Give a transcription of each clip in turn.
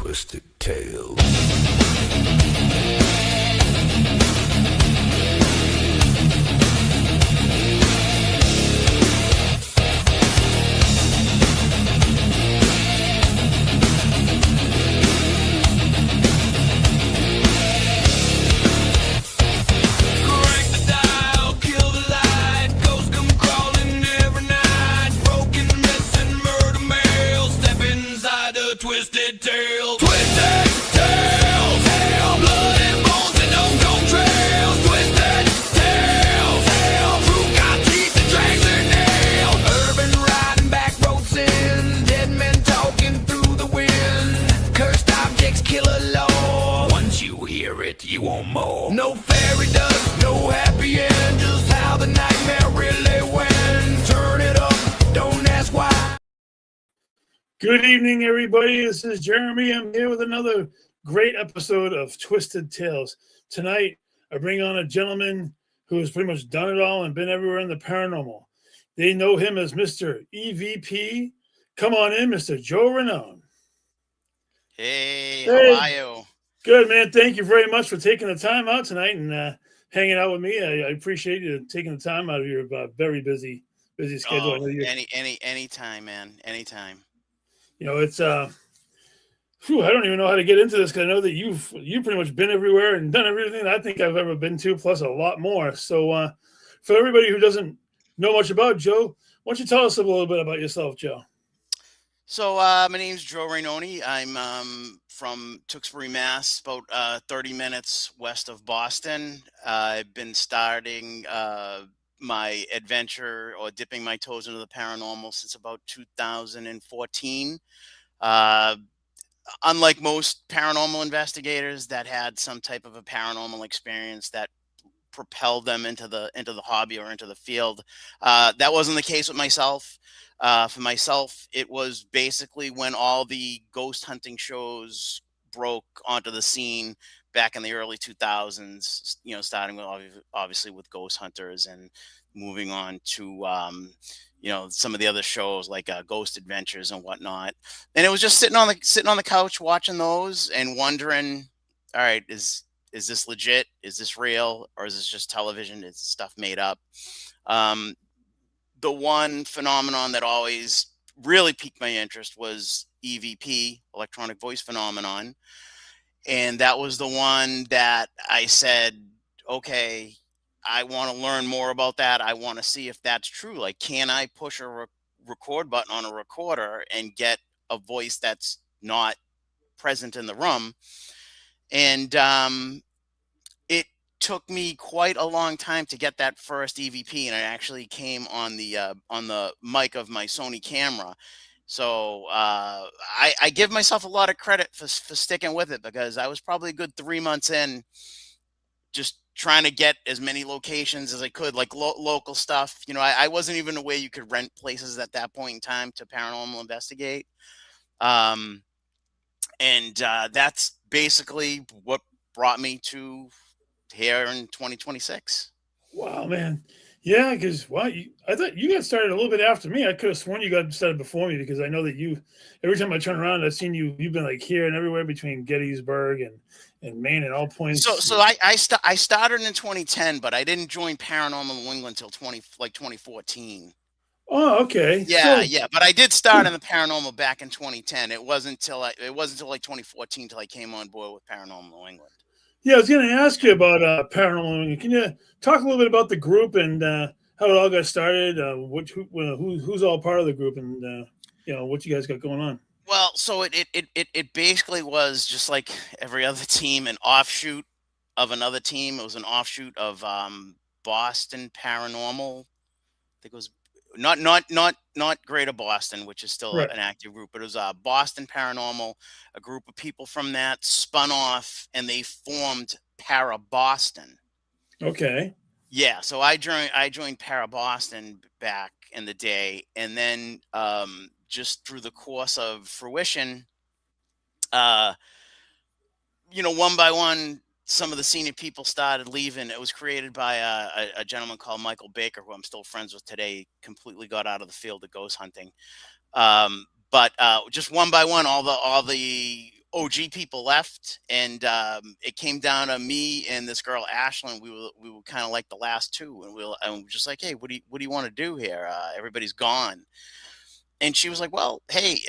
Twisted Tales. Twisted Tales, hell, blood and bones and no trails. Twisted Tales, hell, true got teeth and drags and nails. Urban riding, back road sin, dead men talking through the wind. Cursed objects, killer law. Once you hear it, you want more. No fairy dust, no happy end, just how the nightmare really went. Turn it up, don't ask why. Good evening, everybody. This is Jeremy. I'm here with another great episode of Twisted Tales. Tonight, I bring on a gentleman who has pretty much done it all and been everywhere in the paranormal. They know him as Mr. EVP. Come on in, Mr. Joe Rainone. Hey, how are you? Good, man. Thank you very much for taking the time out tonight and hanging out with me. I appreciate you taking the time out of your very busy schedule. Oh, anytime, man. Anytime. You know, it's I don't even know how to get into this because I know that you've pretty much been everywhere and done everything I think I've ever been to, plus a lot more. So for everybody who doesn't know much about Joe, why don't you tell us a little bit about yourself, Joe? So my name's Joe Rainone. I'm from Tewksbury, Mass, about 30 minutes west of Boston. I've been starting my adventure or dipping my toes into the paranormal since about 2014. Unlike most paranormal investigators that had some type of a paranormal experience that propelled them into the hobby or into the field, that wasn't the case with myself. For myself, it was basically when all the ghost hunting shows broke onto the scene back in the early 2000s, you know, starting with obviously with Ghost Hunters and moving on to, you know, some of the other shows like Ghost Adventures and whatnot. And it was just sitting on the couch watching those and wondering, all right, is this legit? Is this real? Or is this just television? Is stuff made up? The one phenomenon that always really piqued my interest was EVP, electronic voice phenomenon. And that was the one that I said, okay, I want to learn more about that. I want to see if that's true. Like, can I push a record button on a recorder and get a voice that's not present in the room? And it took me quite a long time to get that first EVP, and it actually came on the mic of my Sony camera. So I give myself a lot of credit for sticking with it, because I was probably a good 3 months in, just trying to get as many locations as I could, like local stuff. You know, I wasn't even aware you could rent places at that point in time to paranormal investigate. And that's basically what brought me to here in 2026. Wow, man. Yeah, because I thought you got started a little bit after me. I could have sworn you got started before me, because I know that every time I turn around, I've seen you've been like here and everywhere between Gettysburg and Maine and all points. So I started in 2010, but I didn't join Paranormal New England until 2014. Oh, okay. Yeah. But I did start in the paranormal back in 2010. It wasn't until like 2014 till I came on board with Paranormal New England. Yeah, I was going to ask you about Paranormal New England. Can you talk a little bit about the group and how it all got started? Who's all part of the group, and you know, what you guys got going on? Well, so it basically was just like every other team, an offshoot of another team. It was an offshoot of Boston Paranormal. I think it was not Greater Boston, which is still Right. an active group, but it was Boston Paranormal. A group of people from that spun off and they formed Para Boston. Okay. Yeah, so I joined Para Boston back in the day, and then just through the course of fruition, you know, one by one, some of the senior people started leaving. It was created by a gentleman called Michael Baker, who I'm still friends with today. Completely got out of the field of ghost hunting. But just one by one, all the OG people left, and it came down to me and this girl Ashlyn. We were kind of like the last two, and we were just like, hey, what do you want to do here? Everybody's gone, and she was like, well, hey,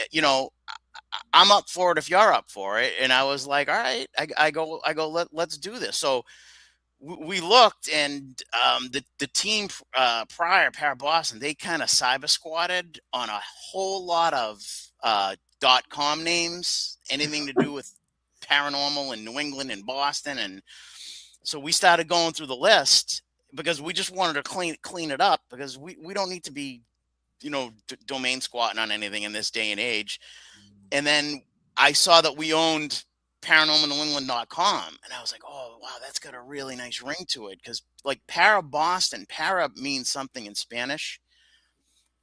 I'm up for it if you're up for it, and I was like, all right, I go, let's do this. So we looked, and the team prior, Para Boston, they kind of cyber squatted on a whole lot of .com names, anything to do with paranormal in New England and Boston, and so we started going through the list because we just wanted to clean it up, because we don't need to be domain squatting on anything in this day and age. And then I saw that we owned paranormalnewengland.com, and I was like, oh wow, that's got a really nice ring to it, because like Para Boston, para means something in Spanish,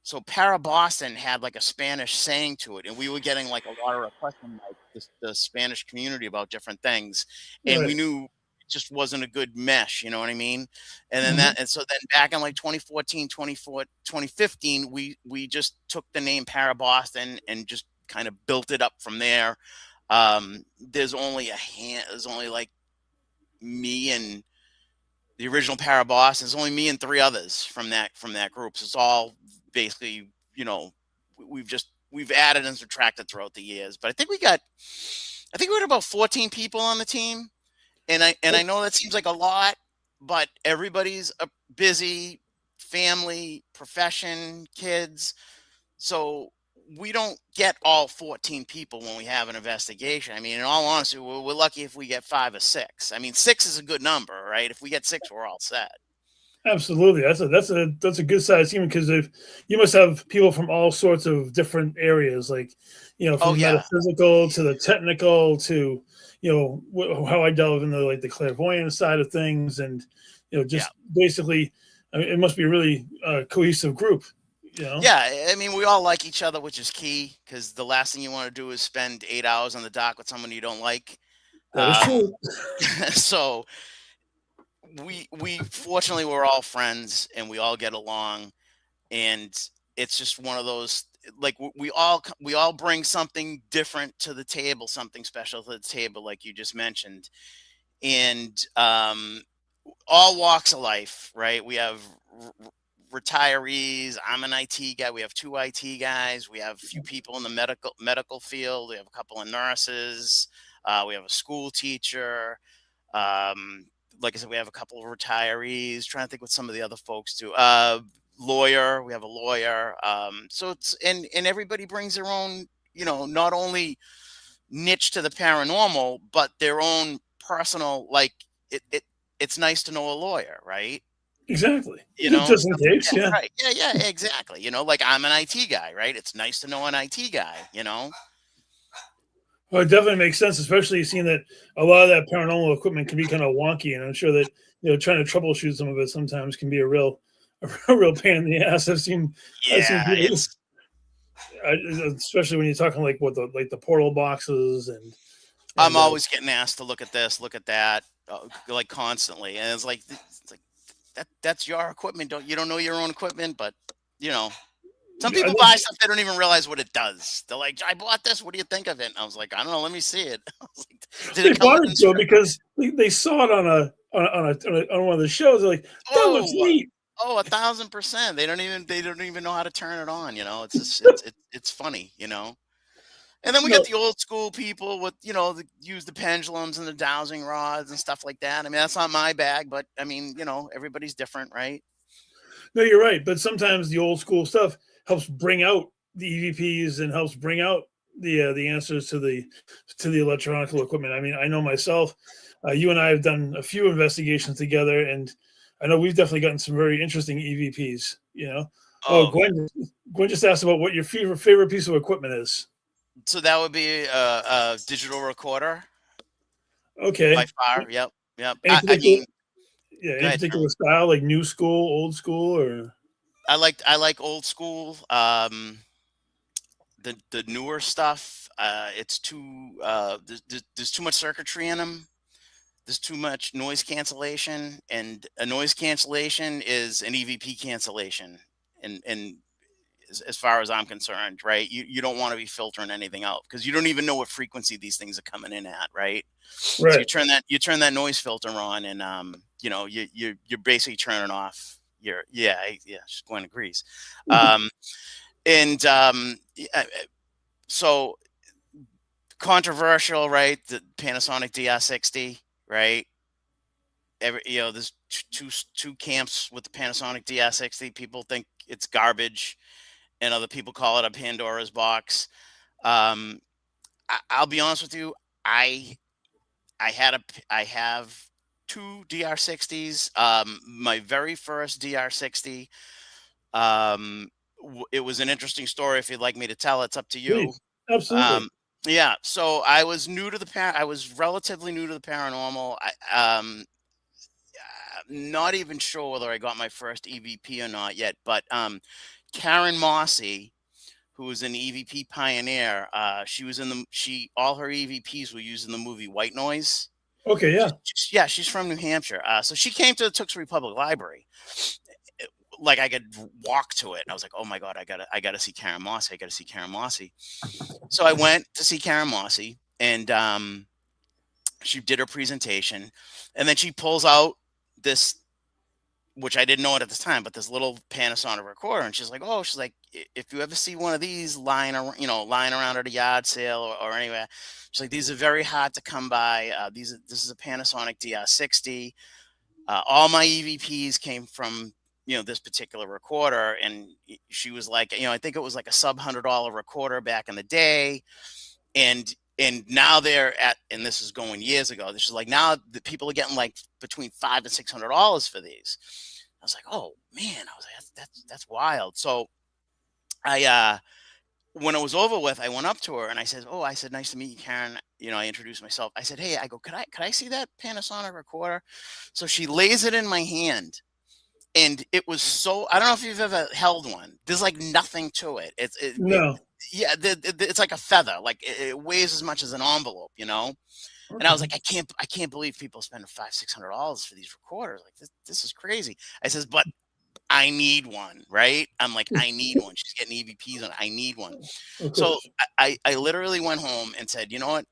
so Para Boston had like a Spanish saying to it, and we were getting like a lot of requests from like the Spanish community about different things, and we Right. knew it just wasn't a good mesh, you know what I mean? And then Mhm. so then back in like 2014, 2015, we just took the name Para Boston and just kind of built it up from there. There's only like me and the original Para Boston. There's only me and three others from that group. So it's all basically, we've added and subtracted throughout the years. But I think we had about 14 people on the team, and I know that seems like a lot, but everybody's busy, family, profession, kids, so we don't get all 14 people when we have an investigation. I mean, in all honesty, we're lucky if we get 5 or 6. I mean, 6 is a good number, right? If we get 6, we're all set. Absolutely. That's a good size team, because if you must have people from all sorts of different areas, like Oh from yeah, metaphysical to the technical to how I delve into like the clairvoyant side of things, and yeah, just basically, I mean, it must be a really cohesive group. You know, yeah. I mean, we all like each other, which is key, because the last thing you want to do is spend 8 hours on the dock with someone you don't like. that is Um, true. so we fortunately we're all friends and we all get along, and it's just one of those, like, we all bring something different to the table, something special to the table, like you just mentioned, and all walks of life, right? We have retirees. I'm an IT guy. We have 2 IT guys. We have a few people in the medical field. We have a couple of nurses. We have a school teacher. Um, like I said, we have a couple of retirees. Trying to think what some of the other folks do. Lawyer. We have a lawyer. So it's and everybody brings their own, not only niche to the paranormal, but their own personal, like, it's nice to know a lawyer, right? Exactly. Just in case, Yeah, yeah. right. Yeah, exactly. Like, I'm an IT guy, right? It's nice to know an IT guy. Well, it definitely makes sense, especially seeing that a lot of that paranormal equipment can be kind of wonky, and I'm sure that trying to troubleshoot some of it sometimes can be a real, a real pain in the ass. I've seen Yeah, people, especially when you're talking like what the portal boxes I'm and always getting asked to look at this, look at that, like, constantly, and it's like that's your equipment. You don't know your own equipment, but you know, some I people know buy stuff they don't even realize what it does. They're like, I bought this. What do you think of it? And I was like, I don't know. Let me see it. I was like, did they it come bought with it though instructions? because they saw it on one of the shows. They're like, that looks Oh, neat. 1,000%. They don't even know how to turn it on. It's just it's funny. And then we got No, the old school people with, use the pendulums and the dowsing rods and stuff like that. I mean, that's not my bag, but I mean, everybody's different, right? no, you're right. But sometimes the old school stuff helps bring out the EVPs and helps bring out the answers to the electronic equipment. I mean, I know myself. You and I have done a few investigations together, and I know we've definitely gotten some very interesting EVPs. Oh, Oh, Gwen just asked about what your favorite piece of equipment is. so that would be a digital recorder by Okay. far. Yep, yep. Any I particular, mean, yeah, go any ahead, particular Jeremy. style, like new school, old school, or I like old school. The newer stuff, it's too there's too much circuitry in them. There's too much noise cancellation, and a noise cancellation is an EVP cancellation, and as far as I'm concerned, right? You don't want to be filtering anything out because you don't even know what frequency these things are coming in at, right? So Right. you turn that noise filter on, and you're basically turning off your just Gwen agrees. So controversial, right? The Panasonic DR60, right? There's two camps with the Panasonic DR60. People think it's garbage, and other people call it a Pandora's box. I'll be honest with you. I have two DR60s. My very first DR60. It was an interesting story. If you'd like me to tell, it's up to you. Please. Absolutely. Yeah. So I was I was relatively new to the paranormal. Not even sure whether I got my first EVP or not yet, but Karen Mossy, who was an EVP pioneer, she was all her EVPs were used in the movie White Noise. Okay, yeah. She's from New Hampshire. So she came to the Tewksbury Public Library. Like I could walk to it, and I was like, "Oh my God, I gotta see Karen Mossy. I gotta see Karen Mossy." So I went to see Karen Mossy, and she did her presentation, and then she pulls out this, which I didn't know it at the time, but this little Panasonic recorder, and she's like, if you ever see one of these lying around at a yard sale or anywhere, she's like, these are very hard to come by. This is a Panasonic DR60. All my EVPs came from this particular recorder, and she was like, I think it was like a sub $100 recorder back in the day, and now they're at, and this is going years ago. This is like now the people are getting like between $500 and $600 for these. I was like, oh man, I was like, that's wild. So when it was over with, I went up to her and I said, nice to meet you, Karen. I introduced myself. I said, hey, could I see that Panasonic recorder? So she lays it in my hand. And it was I don't know if you've ever held one. There's like nothing to it. No. It's like a feather. Like it weighs as much as an envelope, And I was like, I can't believe people spend $500-$600 for these recorders. Like this is crazy. I says, but I need one, right? I'm like, I need one. She's getting EVPs on it. I need one. So I literally went home and said, you know what?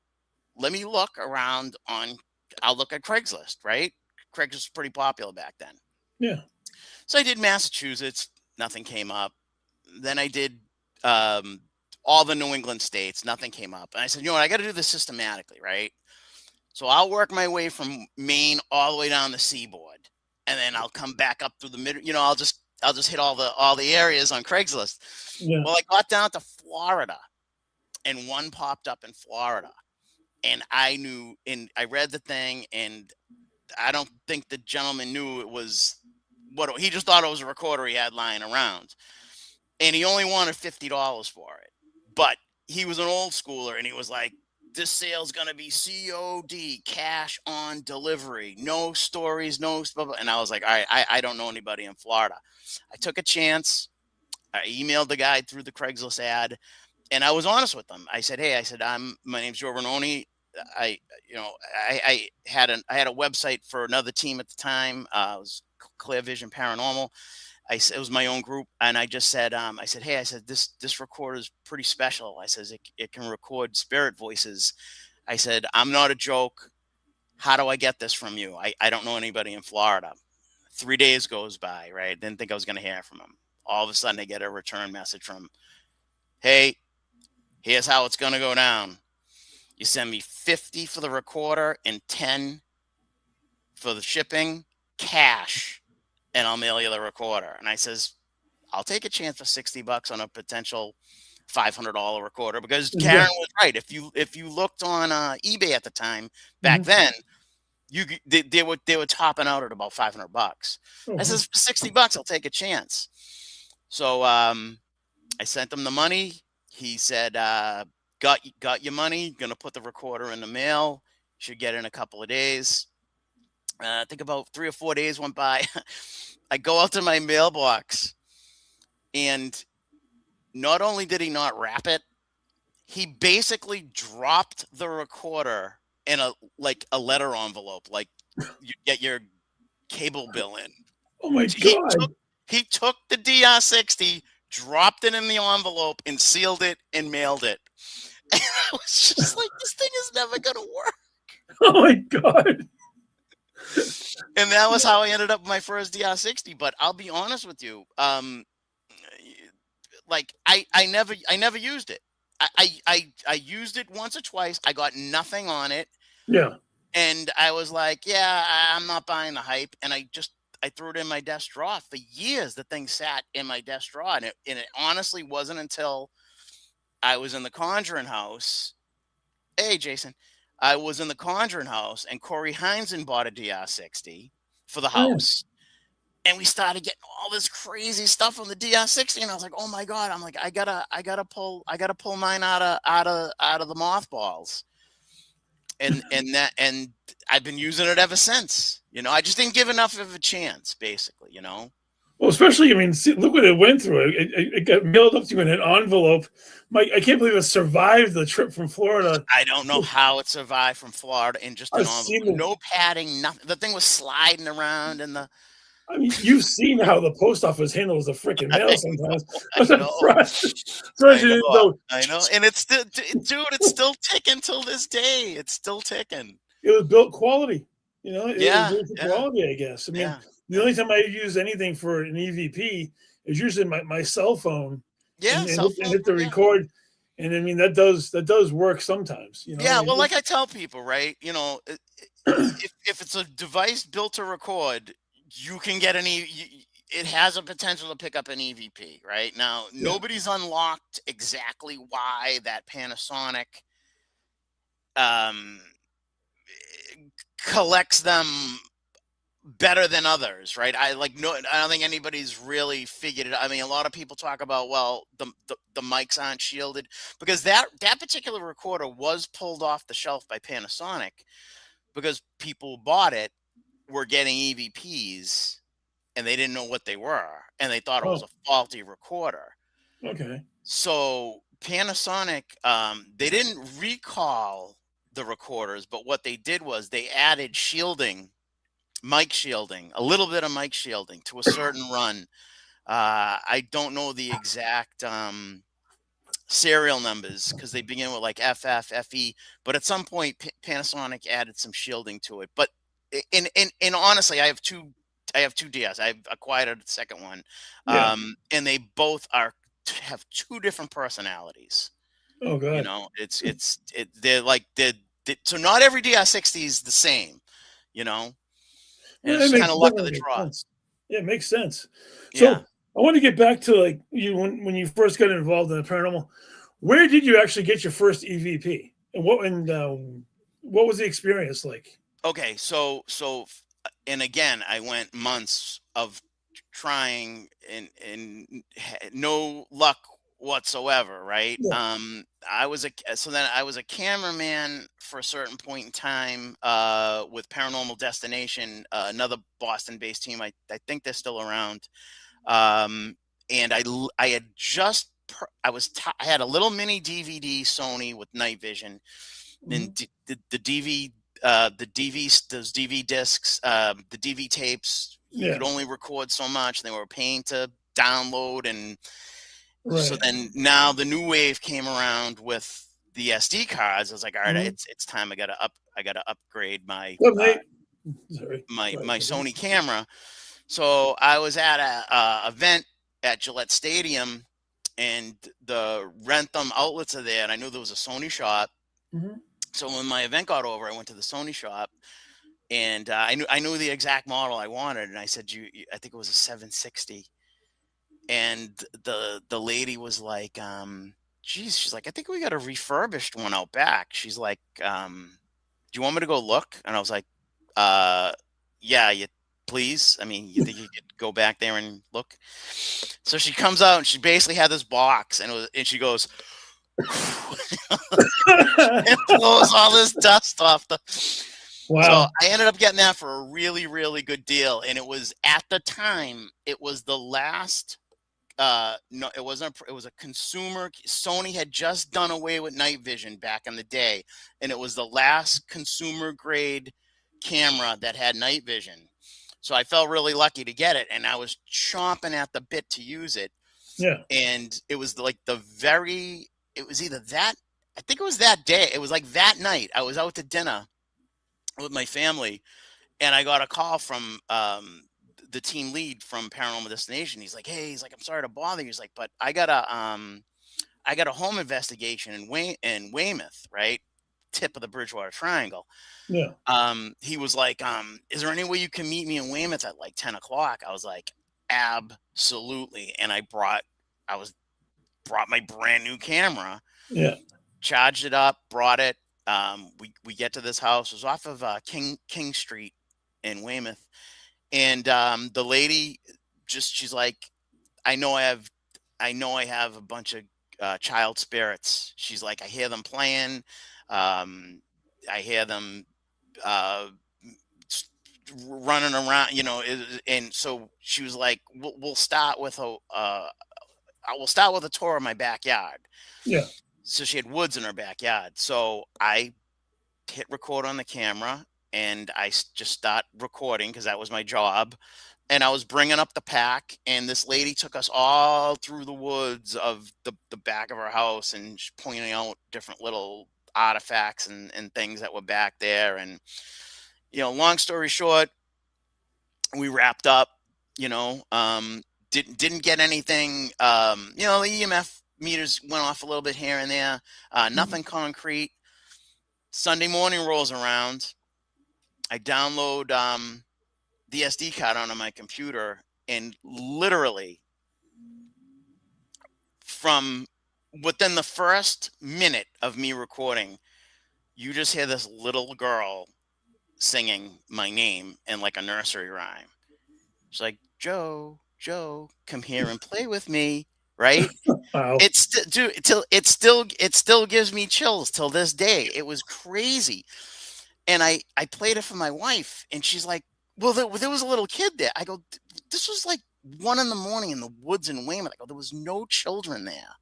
Let me look around I'll look at Craigslist, right? Craigslist was pretty popular back then. Yeah. So I did Massachusetts, nothing came up. Then I did all the New England states, nothing came up. And I said, I got to do this systematically, right? So I'll work my way from Maine all the way down the seaboard, and then I'll come back up through the middle. I'll just hit all the areas on Craigslist. Yeah. Well, I got down to Florida, and one popped up in Florida, and I knew, and I read the thing, and I don't think the gentleman knew it was. He just thought it was a recorder he had lying around, and he only wanted $50 for it. But he was an old schooler, and he was like, "This sale's gonna be COD, cash on delivery, no stories, no stuff." And I was like, "All right, I don't know anybody in Florida." I took a chance. I emailed the guy through the Craigslist ad, and I was honest with him. I said, "Hey, my name's Joe Rainone. I had a website for another team at the time. It was Clear Vision Paranormal. It was my own group, and I just said, hey, this recorder is pretty special. I says it can record spirit voices. I said, I'm not a joke. How do I get this from you? I don't know anybody in Florida. 3 days goes by, right? Didn't think I was going to hear from him. All of a sudden, I get a return message from him. Hey, here's how it's going to go down. You send me 50 for the recorder and 10 for the shipping, cash, and I'll mail you the recorder. And I says, I'll take a chance for $60 on a potential $500 recorder, because Karen was right. If you looked on eBay at the time back then, they were topping out at about $500. I says, for $60, I'll take a chance. So I sent him the money. He said, got your money, gonna put the recorder in the mail, should get it in a couple of days. I think about 3 or 4 days went by. I go out to my mailbox, and not only did he not wrap it, he basically dropped the recorder in a letter envelope, like you get your cable bill in. Oh my God. He took the DR60, dropped it in the envelope, and sealed it and mailed it. And I was just like, this thing is never going to work. Oh my God. And that was how I ended up with my first DR60. But I'll be honest with you, like I never used it. I used it once or twice. I got nothing on it. Yeah. And I was like, yeah, I'm not buying the hype. And I threw it in my desk drawer. For years, the thing sat in my desk drawer. And it honestly wasn't until I was in the Conjuring house. Hey, Jason. I was in the Conjuring house, and Corey Heinzen bought a DR60 for the house. And we started getting all this crazy stuff on the DR60. And I was like, oh my God. I'm like, I gotta pull mine out of the mothballs. And I've been using it ever since. You know, I just didn't give enough of a chance, basically, you know. Well, especially, I mean, see, look what it went through. It got mailed up to you in an envelope. Mike, I can't believe it survived the trip from Florida. I don't know how it survived from Florida in just an envelope. No padding, nothing. The thing was sliding around in the. I mean, you've seen how the post office handles the freaking mail sometimes. I know. And it's still, dude, it's still ticking till this day. It's still ticking. It was built quality, you know? It was built for quality, I guess. I mean, the only time I use anything for an EVP is usually my cell phone. Yeah, and hit the record. And I mean, that does work sometimes, you know? Yeah, well, like I tell people, right? You know, if it's a device built to record, you can get it has a potential to pick up an EVP, right? Now, nobody's unlocked exactly why that Panasonic collects them better than others, right? I don't think anybody's really figured it out. I mean, a lot of people talk about, well, the mics aren't shielded, because that particular recorder was pulled off the shelf by Panasonic because people bought it were getting EVPs and they didn't know what they were, and they thought it was a faulty recorder. Okay. So Panasonic, they didn't recall the recorders, but what they did was they added shielding, mic shielding, a little bit of mic shielding to a certain run. I don't know the exact serial numbers because they begin with like FF, FE, but at some point Panasonic added some shielding to it. But and honestly, I have two DS. I've acquired a second one, and they both have two different personalities. Oh God! You know, so not every DS60 is the same. You know, and it's kind of luck of the draw. Yeah, it makes sense. So I want to get back to like you when you first got involved in the paranormal. Where did you actually get your first EVP, and what was the experience like? Okay, so and again, I went months of trying and no luck whatsoever, right? Yeah. I was a cameraman for a certain point in time with Paranormal Destination, another Boston-based team. I think they're still around. And I had just I had a little mini DVD Sony with night vision, and the DV those DV discs, the DV tapes, you could only record so much. They were paying to download, and so then now the new wave came around with the SD cards. I was like, all right, it's time. I gotta upgrade my my Sony camera. So I was at a event at Gillette Stadium, and the Rentham outlets are there, and I knew there was a Sony shop. So when my event got over, I went to the Sony shop, and I knew the exact model I wanted, and I said, I think it was a 760, and the lady was like, geez, she's like, I think we got a refurbished one out back. She's like, do you want me to go look? And I was like, yeah, please. I mean, you think you could go back there and look? So she comes out, and she basically had this box, and she goes, it blows all this dust off Wow. So I ended up getting that for a really, really good deal. And it was, at the time, it was the last no, it wasn't. It was a consumer. Sony had just done away with night vision back in the day, and it was the last consumer grade camera that had night vision. So I felt really lucky to get it, and I was chomping at the bit to use it. Yeah. And it was like it was either that, I think it was that day. It was like that night. I was out to dinner with my family, and I got a call from the team lead from Paranormal Destination. He's like, "Hey," he's like, "I'm sorry to bother you." He's like, "But I got a home investigation in Weymouth, right, tip of the Bridgewater Triangle." Yeah. He was like, "Is there any way you can meet me in Weymouth at like 10 o'clock?" I was like, "Absolutely." And I brought my brand new camera, Yeah. charged it up, brought it. We get to this house. It was off of King Street in Weymouth, and the lady she's like, I know I have a bunch of child spirits. She's like, I hear them playing. I hear them uh, running around, and so she was like, we'll start with I will start with a tour of my backyard. Yeah. So she had woods in her backyard. So I hit record on the camera, and I just start recording because that was my job. And I was bringing up the pack, and this lady took us all through the woods of the back of her house, and pointing out different little artifacts and things that were back there. And, long story short, we wrapped up, didn't get anything, the EMF meters went off a little bit here and there, nothing concrete. Sunday morning rolls around. I download the SD card onto my computer, and literally from within the first minute of me recording, you just hear this little girl singing my name in like a nursery rhyme. She's like, Joe, come here and play with me, right? Wow. It's dude, it still gives me chills till this day. It was crazy. And I played it for my wife, and she's like, well, there was a little kid there. I go, this was like 1 a.m. in the woods in Weymouth. I go, there was no children there.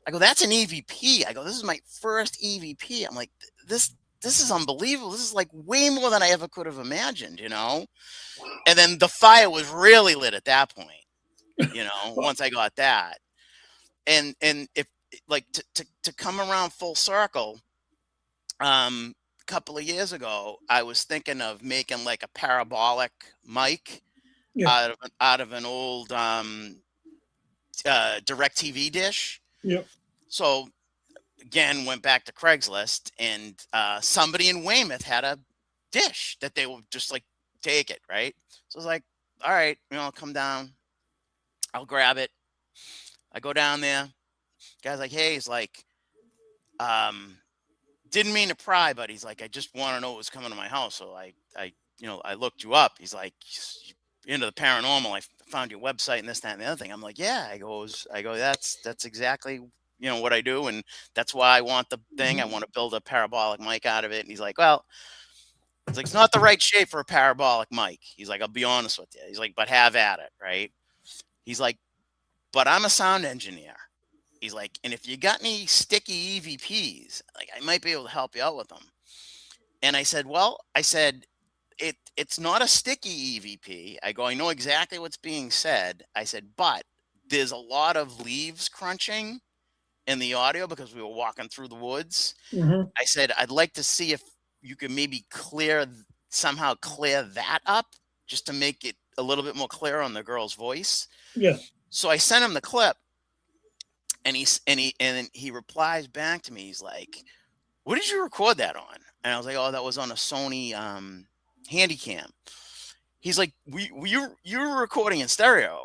I go, that's an EVP. I go, this is my first EVP. I'm like, this is unbelievable. This is like way more than I ever could have imagined, And then the fire was really lit at that point, once I got that. And if like to come around full circle, couple of years ago, I was thinking of making like a parabolic mic Yeah. out of an old direct TV dish. Yep. So again, went back to Craigslist, and somebody in Weymouth had a dish that they would just like take it, right? So I was like, all right, I'll come down, I'll grab it. I go down there. Guy's like, hey, he's like, didn't mean to pry, but he's like, I just want to know what was coming to my house. So I looked you up. He's like, you're into the paranormal. I found your website and this, that, and the other thing. I'm like, yeah. I go, that's exactly, what I do. And that's why I want the thing. I want to build a parabolic mic out of it. And he's like, well, it's not the right shape for a parabolic mic. He's like, I'll be honest with you. He's like, but have at it. Right. He's like, but I'm a sound engineer. He's like, and if you got any sticky EVPs, like I might be able to help you out with them. And I said, it's not a sticky EVP. I go, I know exactly what's being said. I said, but there's a lot of leaves crunching in the audio because we were walking through the woods. Mm-hmm. I said, I'd like to see if you could maybe somehow clear that up just to make it a little bit more clear on the girl's voice. Yeah. So I sent him the clip. And he replies back to me. He's like, what did you record that on? And I was like, oh, that was on a Sony Handycam. He's like, you were recording in stereo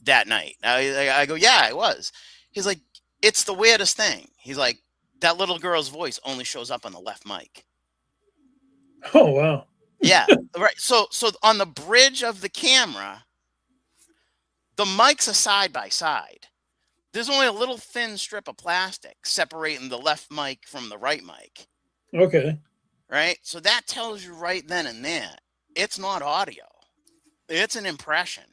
that night. I go, yeah, I was. He's like, it's the weirdest thing. He's like, that little girl's voice only shows up on the left mic. Oh, wow. Yeah, right. So on the bridge of the camera, the mics are side by side. There's only a little thin strip of plastic separating the left mic from the right mic. Okay. Right? So that tells you right then and there, it's not audio. It's an impression.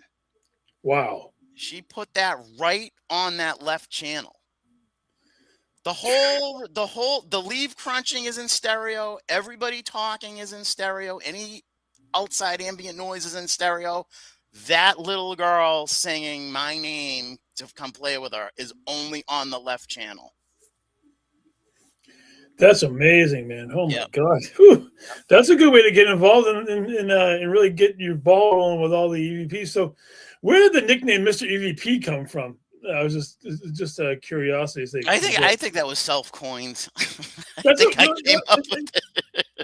Wow. She put that right on that left channel. The leaf crunching is in stereo. Everybody talking is in stereo. Any outside ambient noise is in stereo. that little girl singing my name to come play with her is only on the left channel. That's amazing, man. Oh my Yep. God. Whew. That's a good way to get involved and really get your ball rolling with all the EVPs. So where did the nickname Mr. EVP come from? I was just a curiosity sake. I think that was self-coined. I That's think I no, came up with it.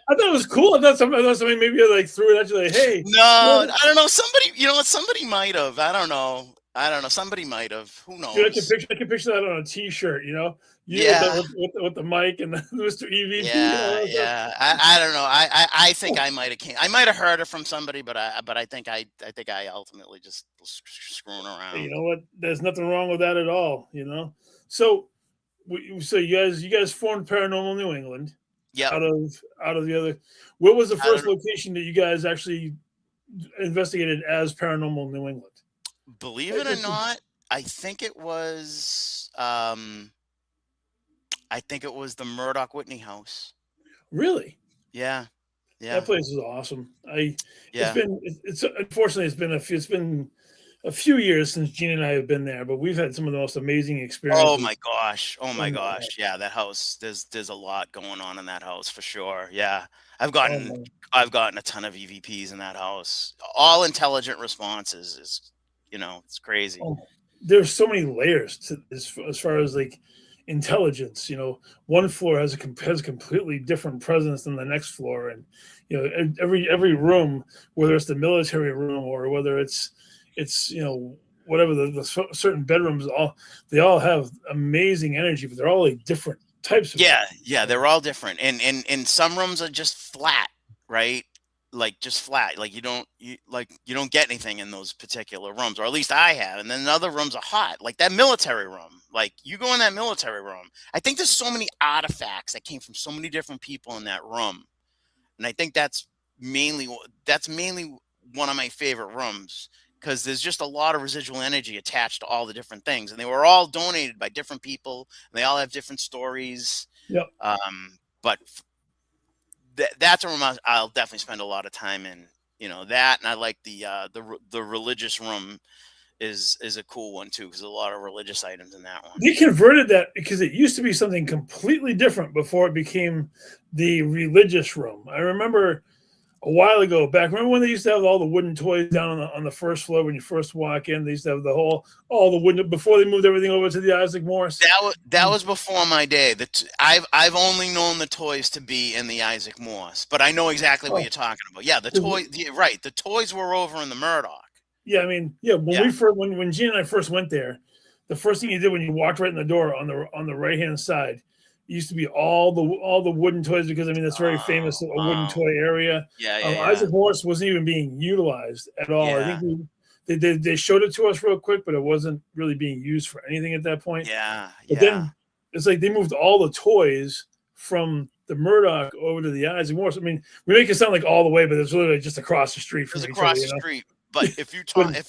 I thought it was cool. I thought somebody maybe like threw it at you like, hey. No, I don't know. Somebody, you know what? Somebody might have. I don't know. Somebody might have. Who Dude, knows? I can picture that on a T-shirt. You Yeah. with the mic and the Mr. EVP and all Yeah, that stuff. yeah. I don't know. I think I might have heard it from somebody, but I think I ultimately just was screwing Hey, you around. know what? There's nothing wrong with that at all. So so you guys formed Paranormal New England Yep. out of the other. What was the I first don't location that you guys actually investigated as Paranormal New England? believe it or not, I think it was the Murdoch Whitney house. Really? Yeah. That Yeah. place is awesome. Yeah. It's unfortunately it's been a few years since Gene and I have been there, but we've had some of the most amazing Oh experiences my gosh. Oh my in that gosh. house. Yeah, that house. There's a lot going on in that house for sure. Yeah. I've Oh gotten my, I've gotten a ton of EVPs in that house. All intelligent responses is, it's crazy. oh, there's so many layers to this as far as like intelligence. One floor has a completely different presence than the next floor, and every room, whether it's the military room or whether it's whatever certain bedrooms, they all have amazing energy, but they're all like different types of Yeah, energy. yeah, they're all different. And some rooms are just flat, right? Like just flat. Like you don't get anything in those particular rooms, or at least I have. And then other rooms are hot, like that military room. Like you go in that military room. I think there's so many artifacts that came from so many different people in that room. And I think that's mainly one of my favorite rooms because there's just a lot of residual energy attached to all the different things, and they were all donated by different people, and they all have different stories. Yep. But that's a room I'll definitely spend a lot of time in. That, and I like the religious room is a cool one too because a lot of religious items in that one. They converted that because it used to be something completely different before it became the religious room. I remember a while ago back. Remember when they used to have all the wooden toys down on the first floor when you first walk in? They used to have all the wooden before they moved everything over to the Isaac Morris. That was before my day. I've only known the toys to be in the Isaac Morse, but I know exactly what Oh, you're talking about. Yeah, the toys. Right, the toys were over in the Murdoch. yeah, I mean, yeah. Yeah. When Gene and I first went there, the first thing you did when you walked right in the door on the right hand side, it used to be all the wooden toys because I mean that's very Oh, famous a wooden wow. toy area. Yeah, yeah, yeah, Isaac Morris wasn't even being utilized at all. I yeah, think they showed it to us real quick, but it wasn't really being used for anything at that point. yeah, But yeah. then it's like they moved all the toys from the Murdoch over to the Isaac Morris. I mean, we make it sound like all the way, but it's literally just across the street It from was each other. across the street. But if you But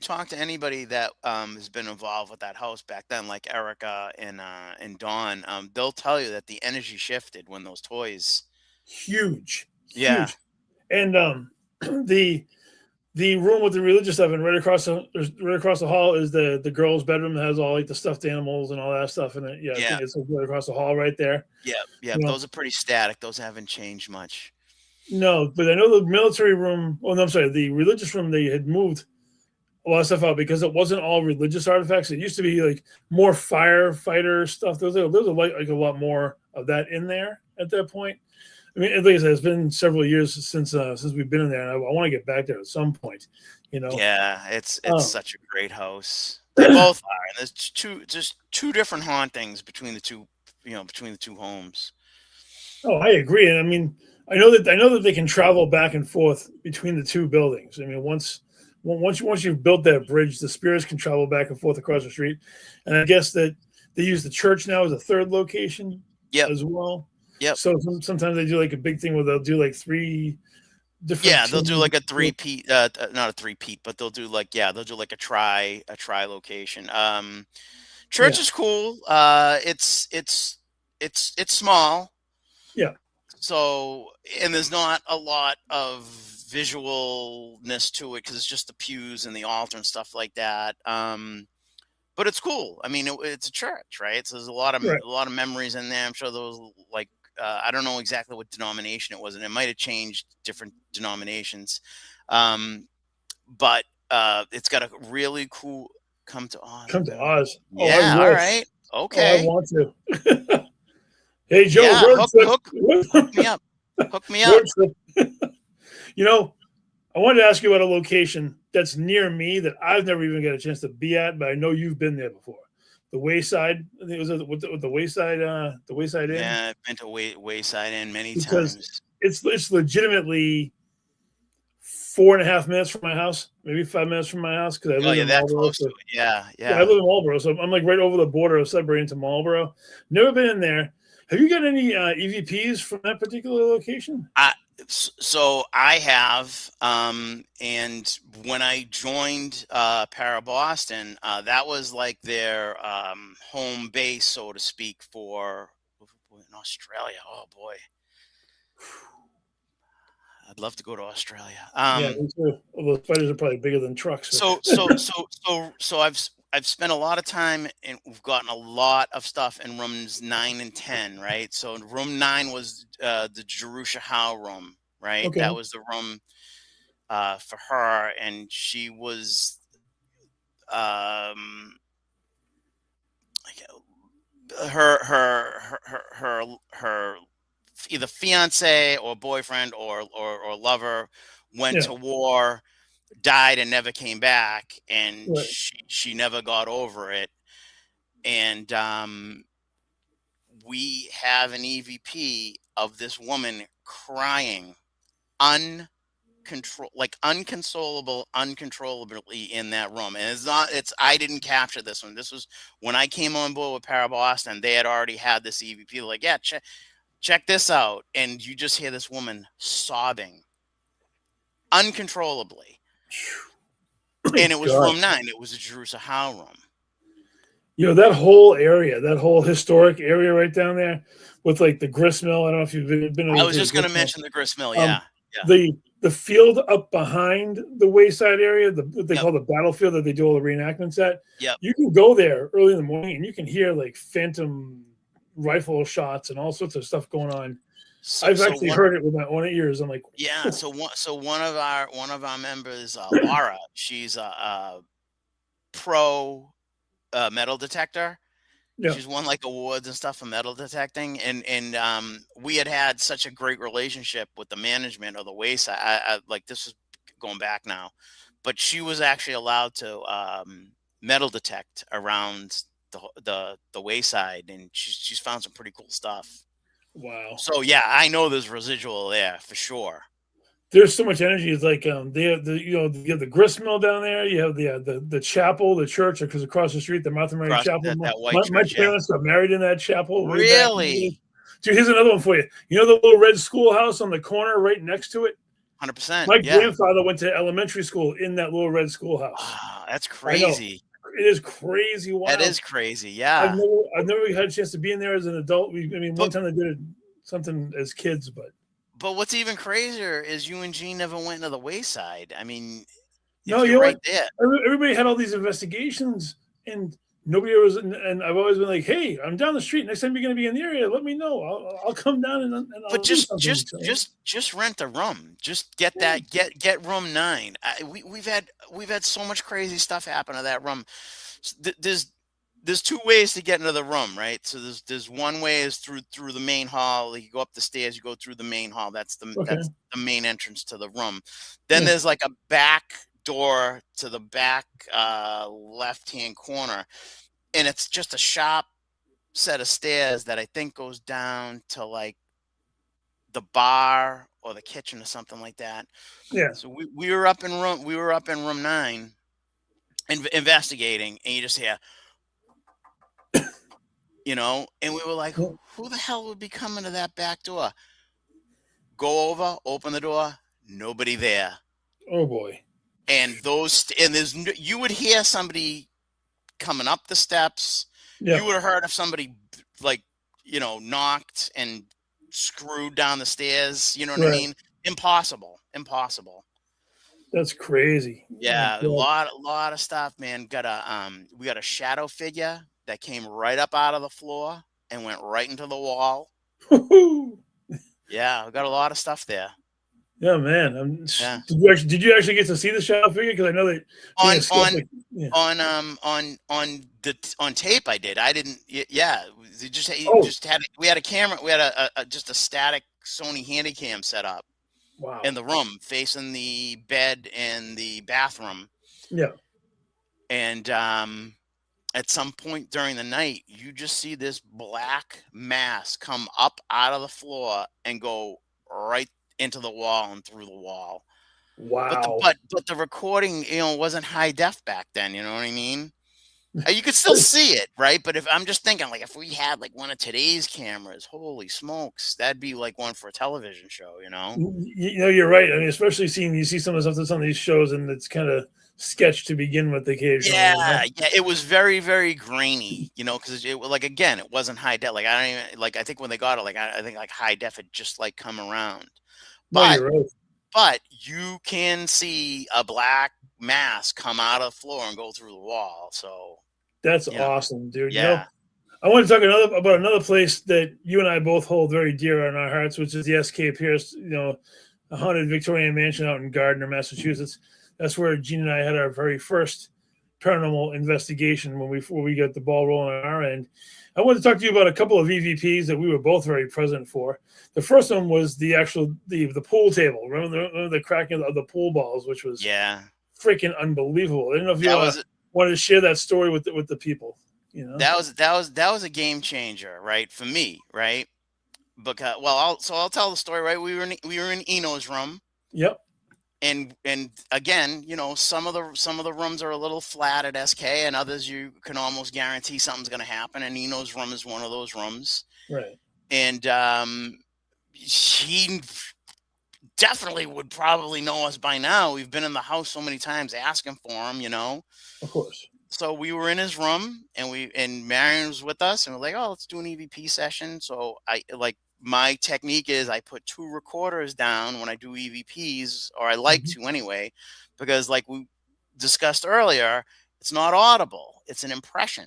talk to anybody that has been involved with that house back then, like Erica and Dawn, they'll tell you that the energy shifted when those toys. huge, Yeah, huge, and the the room with the religious stuff, and right across the hall is the girls' bedroom that has all like the stuffed animals and all that stuff in it. Yeah, I yeah, think it's like right across the hall right there. yeah, yeah. You know, Those are pretty static. Those haven't changed much. no, but I know the military room. Oh no, I'm sorry, the religious room they had moved a lot of stuff out because it wasn't all religious artifacts. It used to be like more firefighter stuff. There's like a lot more of that in there at that point. I mean, like I said, it's been several years since we've been in there, and I want to get back there at some point. Yeah, it's Oh, such a great house. They both are, and there's just two different hauntings between the two, between the two homes. oh, I agree, and I mean, I know that they can travel back and forth between the two buildings. I mean, once you've built that bridge, the spirits can travel back and forth across the street, and I guess that they use the church now as a third location Yep, as well. yep. So sometimes they do like a big thing where they'll do like three different Yeah, they'll do teams. like a three-peat, not a three-peat, but they'll do like a tri location. Church Yeah, is cool. It's small. yeah. So, and there's not a lot of visualness to it because it's just the pews and the altar and stuff like that. But it's cool. I mean, it's a church, right? So there's Right. a lot of memories in there. I'm sure there was like I don't know exactly what denomination it was, and it might have changed different denominations. But it's got a really cool come to Oz. Come to Oz. Oh, I Yeah. All wish. right. Oh, I Okay. want to. Hey, Joe, Yeah. road trip. Hook me up. Hook me up. Road trip. You know, I wanted to ask you about a location that's near me that I've never even got a chance to be at, but I know you've been there before. The Wayside. I think it was with the Wayside. The Wayside Inn. Yeah, I've been to Wayside Inn many Because times. it's legitimately 4.5 minutes from my house, maybe 5 minutes from my house, because I live in that Marlboro. close to it. Yeah. Yeah, I live in Marlboro, so I'm like right over the border of Sudbury into Marlboro. Never been in there. Have you got any EVPs from that particular location? So I have, and when I joined Para Boston, that was like their home base, so to speak, for in Australia. Oh boy, I'd love to go to Australia. Yeah, me too. Although spiders are probably bigger than trucks. So I've spent a lot of time and we've gotten a lot of stuff in rooms 9 and 10, right? So room 9 was the Jerusha Howe room, right? Okay. That was the room for her, and she was her either fiance or boyfriend or lover went Yeah. to war, died and never came back, and Right. she never got over it. And we have an EVP of this woman crying uncontrollably in that room. And I didn't capture this one. This was when I came on board with Para Boston. They had already had this EVP. Like, yeah, check this out. And you just hear this woman sobbing uncontrollably. And it was room 9. It was a Jerusha Howe room. You know, that whole area, that whole historic area right down there with like the grist mill. I don't know if you've been. I was just going to mention the grist mill. Yeah. The field up behind the Wayside area, what they call the battlefield that they do all the reenactments at. Yep. You can go there early in the morning and you can hear like phantom rifle shots and all sorts of stuff going on. I've actually heard it with my own ears. I'm like, yeah. So one of our members, Laura, she's a pro metal detector. yeah. She's won like awards and stuff for metal detecting, and we had such a great relationship with the management of the Wayside. I like, this is going back now, but she was actually allowed to metal detect around the Wayside, and she's found some pretty cool stuff. Wow. So yeah, I know there's residual there for sure. There's so much energy. It's like you have the grist mill down there. You have the chapel, the church, because across the street, the Martha Mary Chapel. That white My church, parents got married in that chapel. Really? Dude, here's another one for you. You know the little red schoolhouse on the corner right next to it? 100%. My grandfather went to elementary school in that little red schoolhouse. Oh, that's crazy. It is crazy. Wild. That is crazy. Yeah. I've never had a chance to be in there as an adult. One time I did something as kids, but what's even crazier is you and Gene never went to the Wayside. I mean, no, you're right there. Everybody had all these investigations, and nobody was. And I've always been like, "Hey, I'm down the street. Next time you're going to be in the area, let me know. I'll come down and but I'll just rent a room. Just get that. Get room 9. We've had so much crazy stuff happen to that room. There's 2 ways to get into the room, right? So there's one way is through the main hall. You go up the stairs, you go through the main hall. That's the main entrance to the room. Then there's like a back door to the back left-hand corner, and it's just a sharp set of stairs that I think goes down to like the bar or the kitchen or something like that. Yeah. So we were up in room 9 investigating, and you just hear, and we were like, who the hell would be coming to that back door? Go over, open the door, nobody there. Oh boy. And you would hear somebody coming up the steps. Yeah. You would have heard if somebody knocked and screwed down the stairs. You know what I Right. mean? Impossible. That's crazy. Yeah, Oh, a lot of stuff, man. We got a shadow figure that came right up out of the floor and went right into the wall. God. Yeah, we got a lot of stuff there. Yeah, man. Yeah. Did you actually get to see the shadow figure? Because I know that being On a skeptic, yeah. on tape I did. I didn't yeah, we Oh. just had we had a camera, we had just a static Sony Handycam set up Wow. in the room facing the bed and the bathroom. Yeah. And at some point during the night, you just see this black mass come up out of the floor and go right into the wall and through the wall. Wow. But the recording, wasn't high def back then. You know what I mean? You could still see it, right? But if I'm just thinking, like, if we had like one of today's cameras, holy smokes, that'd be like one for a television show. You're right. I mean, especially you see some of the stuff that's on these shows, and it's kind of sketch to begin with occasionally. Yeah, it was very, very grainy, because it like, again, it wasn't high def. Like, I don't even like. I think when they got it, like, I think like high def had just like come around. No, you're right. But you can see a black mass come out of the floor and go through the wall. So that's awesome, dude. Yeah. I want to talk about another place that you and I both hold very dear on our hearts, which is the S.K. Pierce, a haunted Victorian mansion out in Gardner, Massachusetts. That's where Gene and I had our very first paranormal investigation when we got the ball rolling on our end. I want to talk to you about a couple of EVPs that we were both very present for. The first one was the pool table. Remember the cracking of the pool balls, which was freaking unbelievable. I don't know if you wanted to share that story with the people. That was a game changer, right, for me, right? Because I'll tell the story, right? We were in Eno's room. Yep. And again, some of the rooms are a little flat at SK, and others you can almost guarantee something's going to happen. And Eno's room is one of those rooms, right? And he definitely would probably know us by now. We've been in the house so many times asking for him, Of course. So we were in his room, and Marion was with us, and we're like, oh, let's do an EVP session. So my technique is I put 2 recorders down when I do EVPs, or I like to anyway, because like we discussed earlier, it's not audible. It's an impression.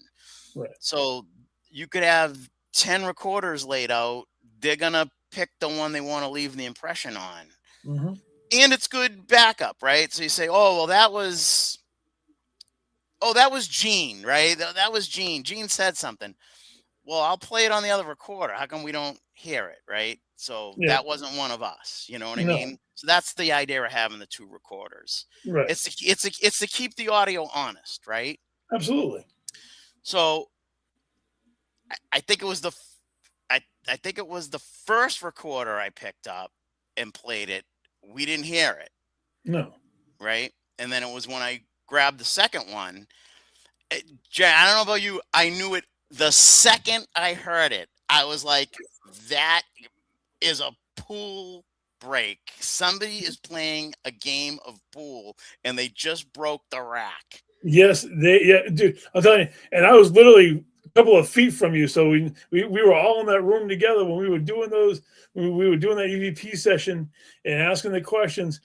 Right. So you could have 10 recorders laid out. They're going to pick the one they want to leave the impression on. Mm-hmm. And it's good backup, right? So you say, oh, well, that was Gene, right? That was Gene. Gene said something. Well, I'll play it on the other recorder. How come we don't hear it, right? So that wasn't one of us. You know what I mean? So that's the idea of having the 2 recorders. Right. It's to keep the audio honest, right? Absolutely. So I think it was the first recorder I picked up and played it. We didn't hear it. No. Right. And then it was when I grabbed the second one. Jay, I don't know about you. I knew it the second I heard it. I was like, that is a pool break. Somebody is playing a game of pool and they just broke the rack. Yes, dude. I'm telling you, and I was literally a couple of feet from you, so we were all in that room together when we were doing those. We were doing that EVP session and asking the questions.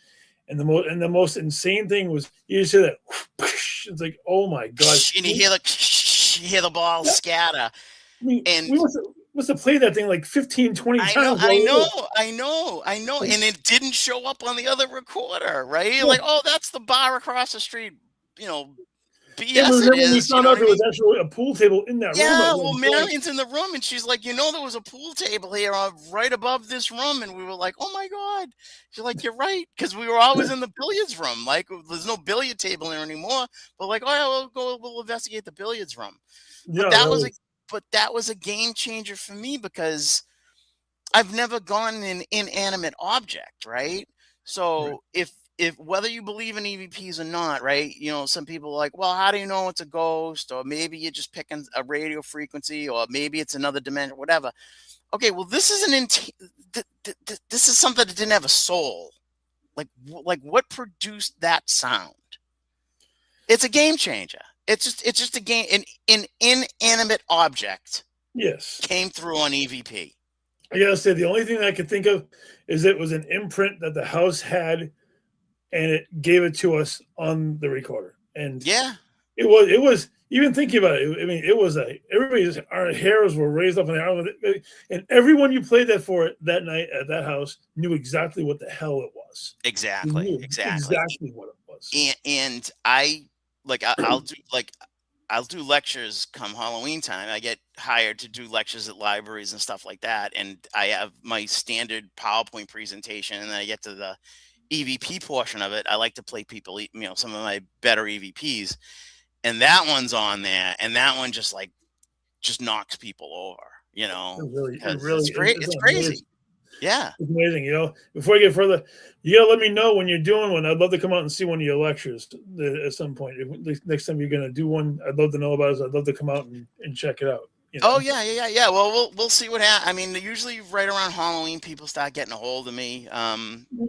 And the most insane thing was you just hear that. It's like, oh my god! And you hear the ball scatter. I mean, and we must have played that thing like 15, 20 times. I know. And it didn't show up on the other recorder, right? Yeah. Like, oh, that's the bar across the street. BS it is. We found out there was actually a pool table in that room. Yeah, well, Marion's in the room, and she's like, there was a pool table here right above this room, and we were like, oh my god. She's like, you're right, because we were always in the billiards room. Like, there's no billiard table there anymore. But like, oh yeah, we'll investigate the billiards room. Yeah, but that was a game changer for me because I've never gone an inanimate object, right? So if whether you believe in EVPs or not, right? Some people are like, well, how do you know it's a ghost? Or maybe you're just picking a radio frequency, or maybe it's another dimension, whatever. Okay, well, this is this is something that didn't have a soul. Like what produced that sound? It's a game changer. It's just a game. An inanimate object. Yes. Came through on EVP. I gotta say, the only thing that I could think of is it was an imprint that the house had, and it gave it to us on the recorder. And Yeah. it was even thinking about it. I mean, it was everybody's our hairs were raised up on the arm, and everyone you played that for that night at that house knew exactly what the hell it was. You Exactly. knew Exactly. exactly what it was. And I like I'll do lectures come Halloween time. I get hired to do lectures at libraries and stuff like that. And I have my standard PowerPoint presentation, and then I get to the EVP portion of it. I like to play people, some of my better EVPs, and that one's on there, and that one just knocks people over, It because really it's is crazy. amazing. Yeah. It's amazing. Before I get further, you gotta let me know when you're doing one. I'd love to come out and see one of your lectures at some point. Next time you're gonna do one, I'd love to know about it. I'd love to come out and check it out. Oh yeah. Well, we'll see what happens. I mean, usually right around Halloween, people start getting a hold of me.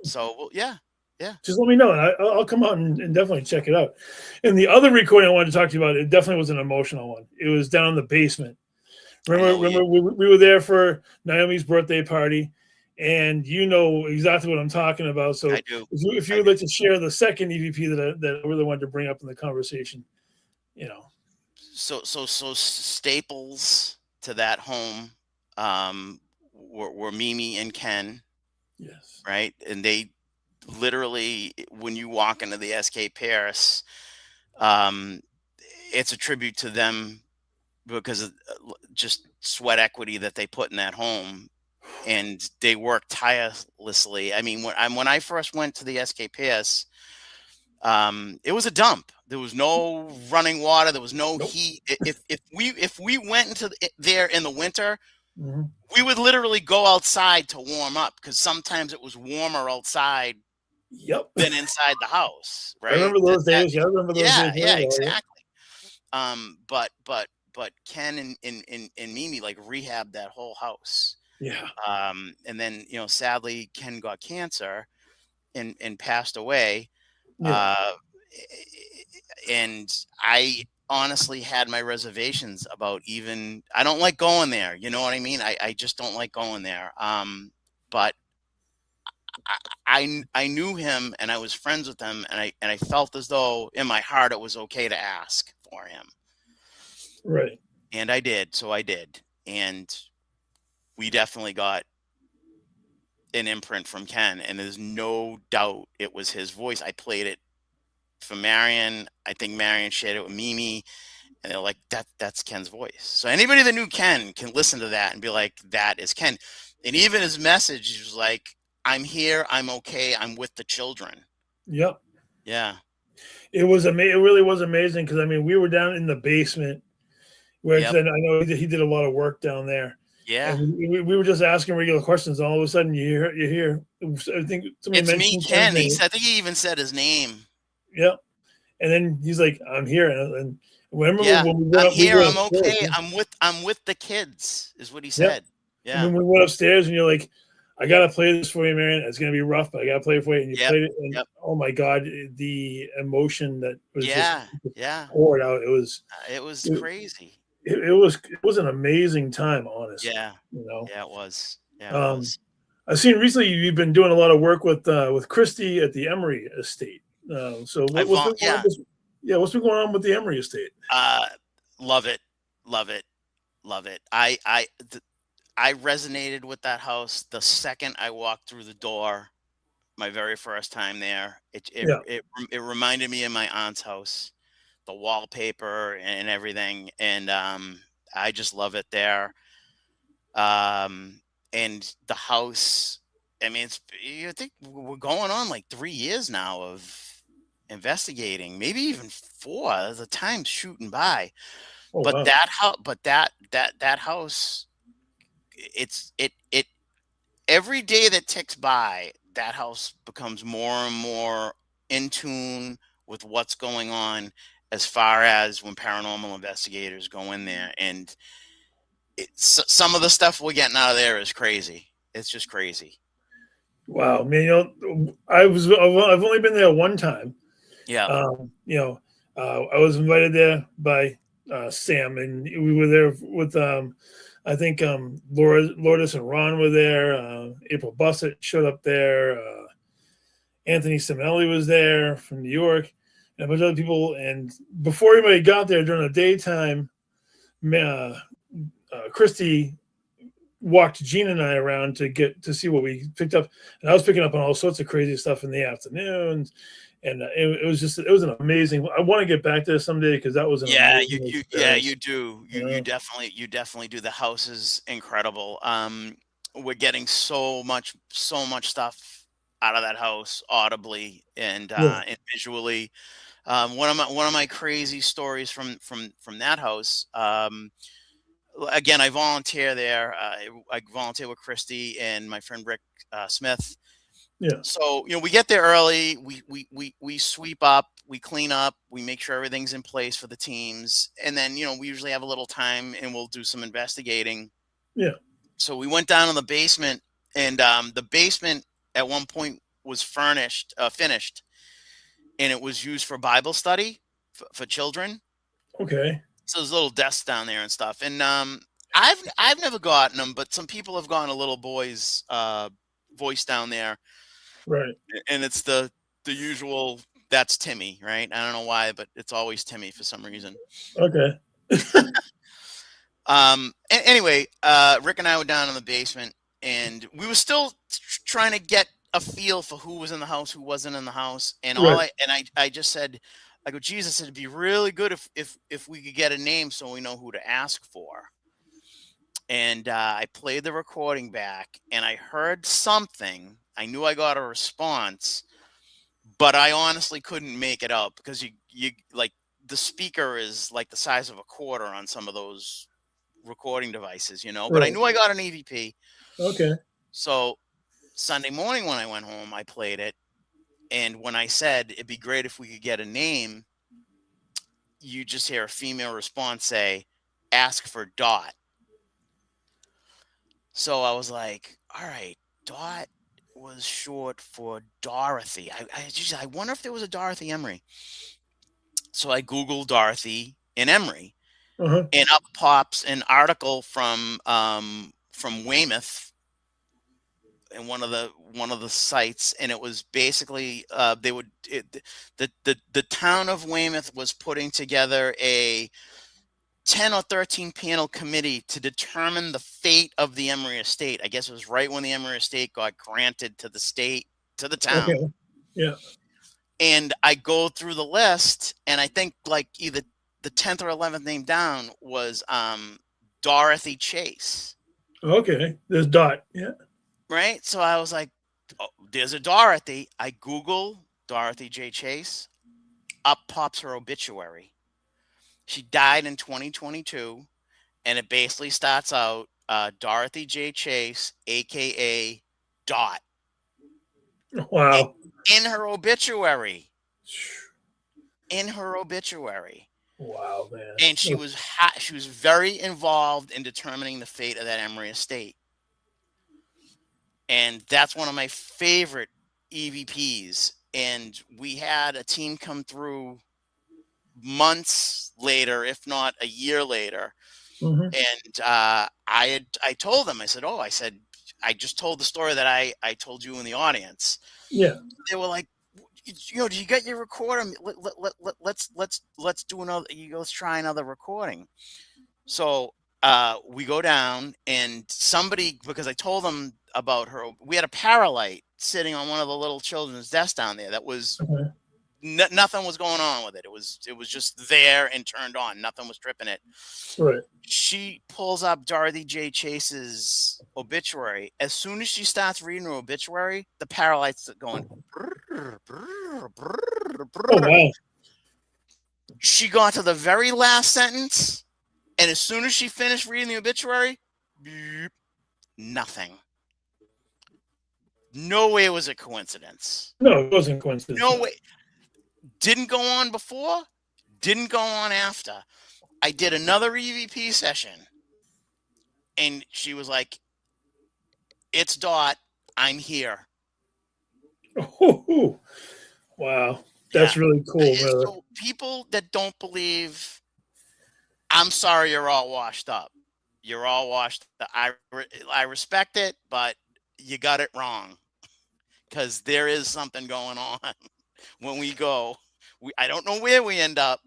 So yeah. Just let me know, and I'll come out and definitely check it out. And the other recording I wanted to talk to you about, it definitely was an emotional one. It was down in the basement. Remember, we were there for Naomi's birthday party, and you know exactly what I'm talking about. So I do. if you would like to share the second EVP that I really wanted to bring up in the conversation, So staples to that home were Mimi and Ken, Yes. right? And they literally, when you walk into the SK Paris, it's a tribute to them because of just sweat equity that they put in that home, and they work tirelessly. I mean, when I first went to the SKPS, it was a dump. There was no running water. There was no heat. If we went into there in the winter, we would literally go outside to warm up, because sometimes it was warmer outside than inside the house. Right? I remember those days. I remember those days. Yeah, exactly. But Ken and Mimi rehabbed that whole house. Yeah. And then, sadly, Ken got cancer and passed away. Yeah. And I honestly had my reservations about I don't like going there. You know what I mean? I just don't like going there. But I knew him, and I was friends with him, and I felt as though in my heart it was okay to ask for him. Right. And I did. So I did. And we definitely got an imprint from Ken, and there's no doubt it was his voice. I played it for Marion. I think Marion shared it with Mimi, and they're like, that's Ken's voice. So anybody that knew Ken can listen to that and be like, that is Ken. And even his message was like, I'm here, I'm okay, I'm with the children. Yep. Yeah. It was amazing. It really was amazing, because I mean, we were down in the basement where I know he did a lot of work down there. Yeah. And we were just asking regular questions. All of a sudden, you hear. I think it's me, Ken. I think he even said his name. Yep. And then he's like, "I'm here," and remember when we went I'm up, here. I'm okay. I'm with the kids, is what he said. Yeah. And when we went upstairs, and you're like, I gotta play this for you, man. It's gonna be rough, but I gotta play it for you. And you played it, and oh my god, the emotion that was just poured out. It was crazy. It was an amazing time, honestly. Yeah. Yeah, it was. Yeah, it was. I've seen recently you've been doing a lot of work with Christy at the Emory estate. So what's been going on with the Emory estate? Love it. I resonated with that house the second I walked through the door, my very first time there. It reminded me of my aunt's house, the wallpaper and everything, and I just love it there. And the house, I mean, I think we're going on 3 years now of investigating, maybe even 4. The time's shooting by. That house, it every day that ticks by, that house becomes more and more in tune with what's going on, as far as when paranormal investigators go in there. And some of the stuff we're getting out of there is crazy. It's just crazy. Wow, man! I've only been there one time. Yeah. I was invited there by Sam, and we were there with I think Lourdes and Ron were there. April Bussett showed up there. Anthony Simonelli was there from New York, and a bunch of other people. And before anybody got there during the daytime, Christy walked Gina and I around to see what we picked up, and I was picking up on all sorts of crazy stuff in the afternoons, and it was an amazing. I want to get back there someday because that was an amazing experience. you do. You definitely do. The house is incredible. We're getting so much stuff out of that house audibly and visually. One of my crazy stories from that house. Again, I volunteer there. I volunteer with Christy and my friend Rick Smith. Yeah. So we get there early. We sweep up, we clean up, we make sure everything's in place for the teams, and then we usually have a little time and we'll do some investigating. Yeah. So we went down in the basement, and the basement at one point was finished, and it was used for Bible study for children. Okay. So there's little desks down there and stuff. And I've never gotten them, but some people have gotten a little boy's voice down there. Right. And it's the usual, that's Timmy, right? I don't know why, but it's always Timmy for some reason. Okay. Anyway, Rick and I were down in the basement, and we were still trying to get a feel for who was in the house, who wasn't in the house. And I just said, I go, Jesus, it'd be really good if we could get a name so we know who to ask for. And I played the recording back, and I heard something. I knew I got a response, but I honestly couldn't make it out because you like the speaker is like the size of a quarter on some of those recording devices, But Right. I knew I got an EVP. Okay. So Sunday morning when I went home, I played it. And when I said it'd be great if we could get a name, you just hear a female response say, ask for Dot. So I was like, all right, Dot was short for Dorothy. I wonder if there was a Dorothy Emery. So I Googled Dorothy in Emery, and up pops an article from Weymouth in one of the sites, and it was basically the town of Weymouth was putting together a 10 or 13 panel committee to determine the fate of the Emery estate. I guess it was right when the Emery estate got granted to the town. Okay. Yeah. And I go through the list, and I think like either the 10th or 11th name down was Dorothy Chase. Okay. There's Dot. Yeah. Right. So I was like, oh, there's a Dorothy. I Google Dorothy J. Chase. Up pops her obituary. She died in 2022. And it basically starts out Dorothy J. Chase, a.k.a. Dot. Wow. In her obituary. Wow, man. And she was very involved in determining the fate of that Emery estate. And that's one of my favorite EVPs. And we had a team come through months later, if not a year later. And I told them, I said, I just told the story that I told you in the audience. Yeah. They were like, do you get your recorder? Let's do another. Let's try another recording. So we go down, and somebody, because I told them about her, we had a Paralight sitting on one of the little children's desks down there. That was nothing was going on with it. It was just there and turned on. Nothing was tripping it. Right. She pulls up Dorothy J. Chase's obituary. As soon as she starts reading her obituary, the Paralight's going. Oh, wow. She got to the very last sentence, and as soon as she finished reading the obituary, nothing. No way it was a coincidence. No, it wasn't coincidence. No way. Didn't go on before, didn't go on after. I did another EVP session, and she was like, it's Dot. I'm here. Oh, wow. That's really cool, brother. So people that don't believe, I'm sorry you're all washed up. You're all washed. I respect it, but you got it wrong because there is something going on when we go. I don't know where we end up.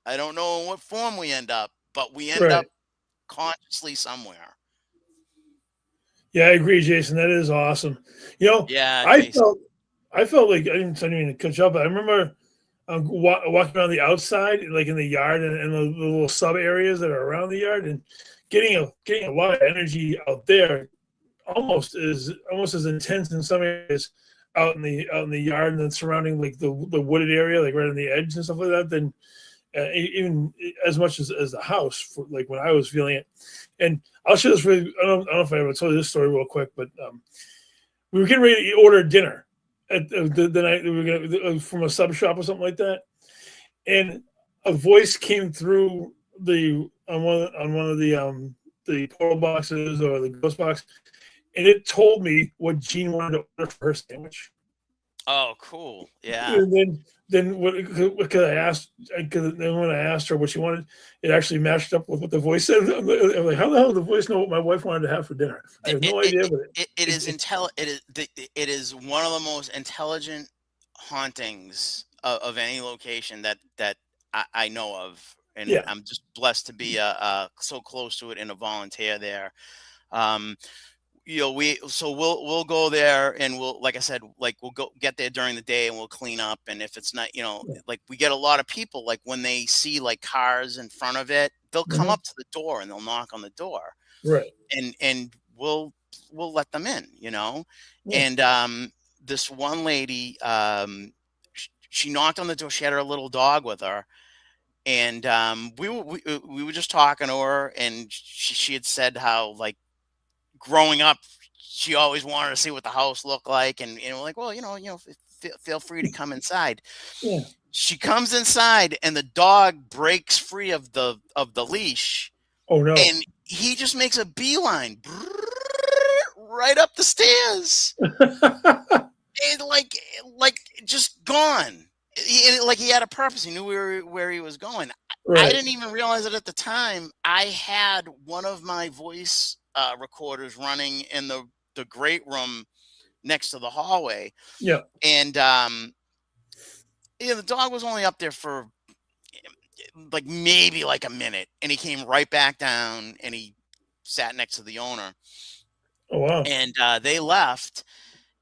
I don't know in what form we end up, but we end Right. up consciously somewhere. Yeah, I agree, Jason. That is awesome. You know, Yeah, I Jason. felt I felt like I didn't mean to cut you off, but I remember walking around the outside, like in the yard and the little sub areas that are around the yard, and getting a lot of energy out there, almost as intense in some areas out in the yard and then surrounding like the wooded area, like right on the edge and stuff like that. Than even as much as the house, for, like when I was feeling it. And I'll share this with you. I don't know if I ever told you this story real quick, but we were getting ready to order dinner at the night we were gonna, from a sub shop or something like that, and a voice came through the on one of the portal boxes or the ghost box, and it told me what Jean wanted to order for her sandwich. Oh, cool. Yeah. And then what? Because I asked, because then when I asked her what she wanted, it actually matched up with what the voice said. I'm like, how the hell did the voice know what my wife wanted to have for dinner? I have no idea. But It is one of the most intelligent hauntings of any location that I know of, and yeah, I'm just blessed to be so close to it and a volunteer there. We'll go there and we'll, like I said, like we'll go get there during the day and we'll clean up. And if it's not, like we get a lot of people, like when they see like cars in front of it, they'll come up to the door and they'll knock on the door, right. and we'll let them in, Yeah. And this one lady, she knocked on the door. She had her little dog with her, and we were just talking to her, and she had said how, like, growing up, she always wanted to see what the house looked like, and we're like, well, feel free to come inside. Yeah. She comes inside, and the dog breaks free of the leash, Oh no. and he just makes a beeline right up the stairs, and like just gone. Like he had a purpose. He knew where he was going. Right. I didn't even realize it at the time. I had one of my voice recorders running in the great room next to the hallway. Yeah. And the dog was only up there for like maybe like a minute, and he came right back down and he sat next to the owner. Oh wow. And they left,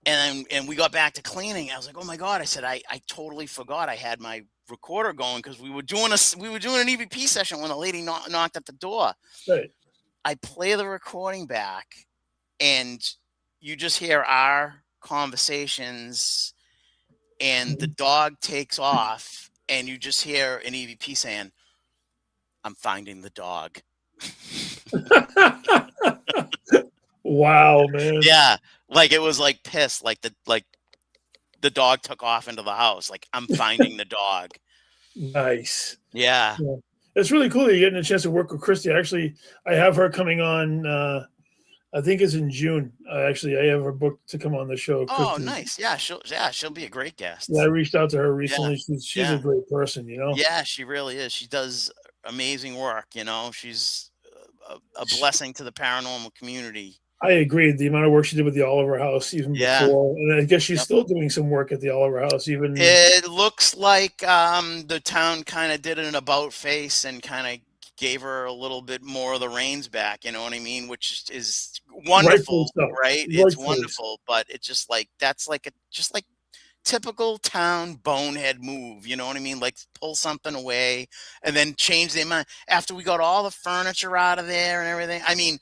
and we got back to cleaning. I was like, oh my God. I said, I totally forgot I had my recorder going, because we were doing an EVP session when the lady knocked at the door. Right. I play the recording back, and you just hear our conversations, and the dog takes off, and you just hear an EVP saying, I'm finding the dog. Wow, man. Yeah. Like it was like pissed. Like the dog took off into the house. Like, I'm finding the dog. Nice. Yeah. It's really cool that you're getting a chance to work with Christy. Actually, I have her coming on. I think it's in June. Actually, I have her booked to come on the show. Oh, Christy. nice. Yeah, she'll be a great guest. Yeah, I reached out to her recently. Yeah. She's a great person, Yeah, she really is. She does amazing work. She's a blessing to the paranormal community. I agree. The amount of work she did with the Oliver House even before, and I guess she's still doing some work at the Oliver House. Even it looks like the town kind of did an about face and kind of gave her a little bit more of the reins back. You know what I mean? Which is wonderful, right? It's wonderful, but it's just like that's like just like typical town bonehead move. You know what I mean? Like pull something away and then change the amount after we got all the furniture out of there and everything. I mean,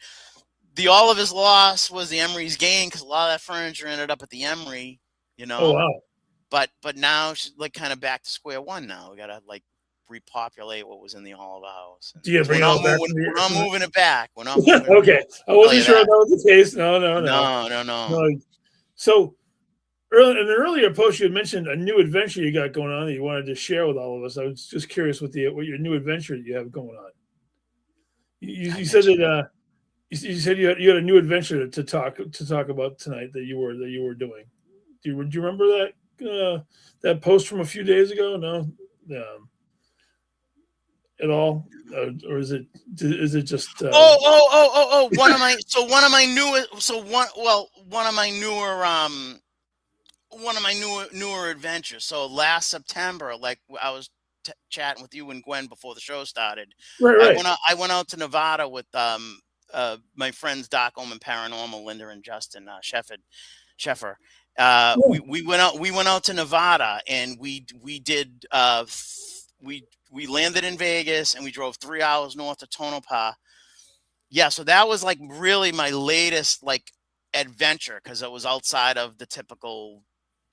the Oliver's loss was the Emery's gain, because a lot of that furniture ended up at the Emery, Oh wow! But now she's like kind of back to square one. Now we gotta like repopulate what was in the Oliver House. Do you bring it all back? We're not moving it back. We're not moving okay. I wasn't sure if that was the case. No. So in an earlier post, you had mentioned a new adventure you got going on that you wanted to share with all of us. I was just curious what your new adventure you have going on. You said that. You said you had a new adventure to talk about tonight that you were doing. Do you remember that post from a few days ago? No. at all, or is it just? One of my newer adventures. So last September, like I was chatting with you and Gwen before the show started. Right. I went out to Nevada with my friends Doc Omen Paranormal, Linda and Justin Sheffer. We went out to Nevada, and we did we landed in Vegas, and we drove 3 hours north of Tonopah. Yeah, so that was like really my latest like adventure, because it was outside of the typical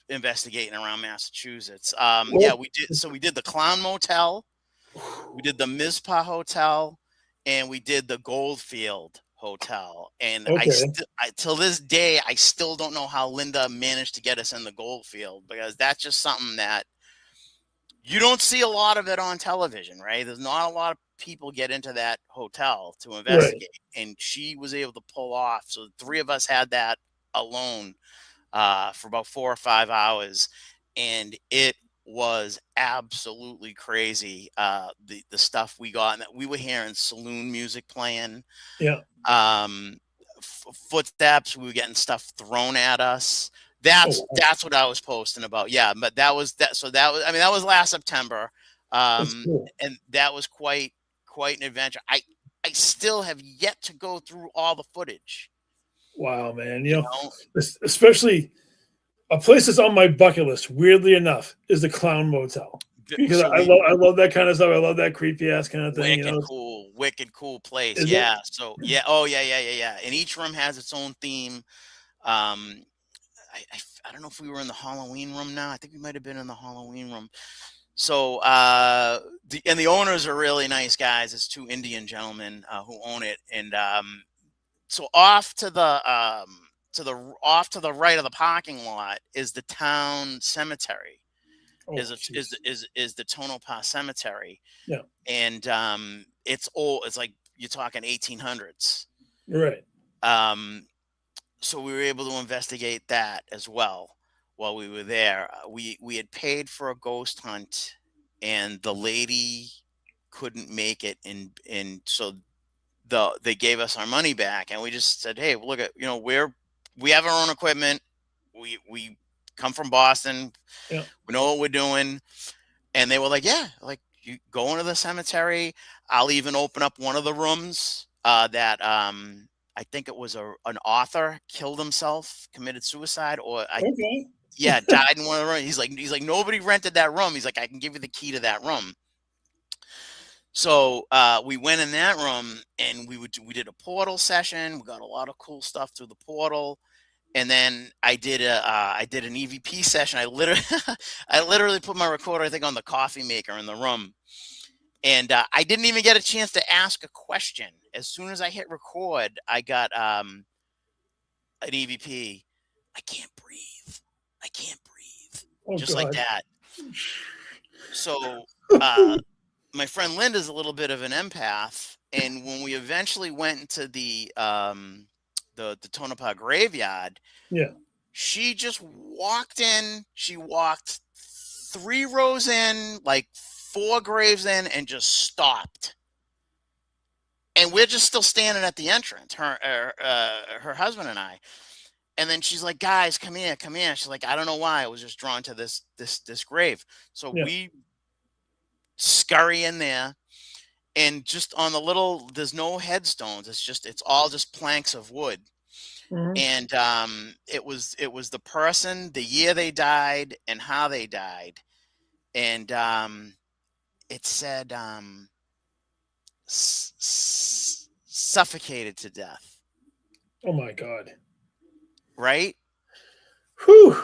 investigating around Massachusetts. Yeah, we did. So we did the Clown Motel, we did the Mizpah Hotel, and we did the Goldfield Hotel. And till this day, I still don't know how Linda managed to get us in the Goldfield, because that's just something that you don't see a lot of it on television, right? There's not a lot of people get into that hotel to investigate, and she was able to pull off. So the three of us had that alone for about 4 or 5 hours, and it was absolutely crazy. The stuff we got, and that we were hearing saloon music playing. Yeah. Footsteps. We were getting stuff thrown at us. That's what I was posting about. Yeah, but that was that. So that was last September, Cool. and that was quite an adventure. I still have yet to go through all the footage. Wow, man! You know, especially a place that's on my bucket list. Weirdly enough, is the Clown Motel, because I love that kind of stuff. I love that creepy ass kind of thing. Wicked cool place. Yeah. So yeah. Oh yeah. And each room has its own theme. I don't know if we were in the Halloween room now. I think we might have been in the Halloween room. So the owners are really nice guys. It's two Indian gentlemen who own it, and so off to the right of the parking lot is the town cemetery. Is the Tonopah Cemetery. Yeah. And it's old. It's like you're talking 1800s. Right. So we were able to investigate that as well while we were there. We had paid for a ghost hunt, and the lady couldn't make it, and so they gave us our money back, and we just said, hey, look at, we have our own equipment. We come from Boston. Yeah. We know what we're doing. And they were like, yeah, like, you go into the cemetery. I'll even open up one of the rooms that I think it was an author killed himself, committed suicide, or died in one of the rooms. He's like, nobody rented that room. He's like, I can give you the key to that room. So we went in that room, and we did a portal session. We got a lot of cool stuff through the portal. And then I did an EVP session. I literally put my recorder, I think, on the coffee maker in the room. And I didn't even get a chance to ask a question. As soon as I hit record, I got an EVP. I can't breathe. I can't breathe. Just God. Like that. So my friend Linda's a little bit of an empath. And when we eventually went into the Tonopah graveyard, she just walked in. She walked 3 rows in, like 4 graves in, and just stopped. And we're just still standing at the entrance, her husband and I. And then she's like, guys, come here. She's like, I don't know why I was just drawn to this grave. So we scurry in there, and just on the there's no headstones. It's all just planks of wood. Mm-hmm. And it was the person, the year they died, and how they died. And it said suffocated to death. Oh my God. Right? Whew.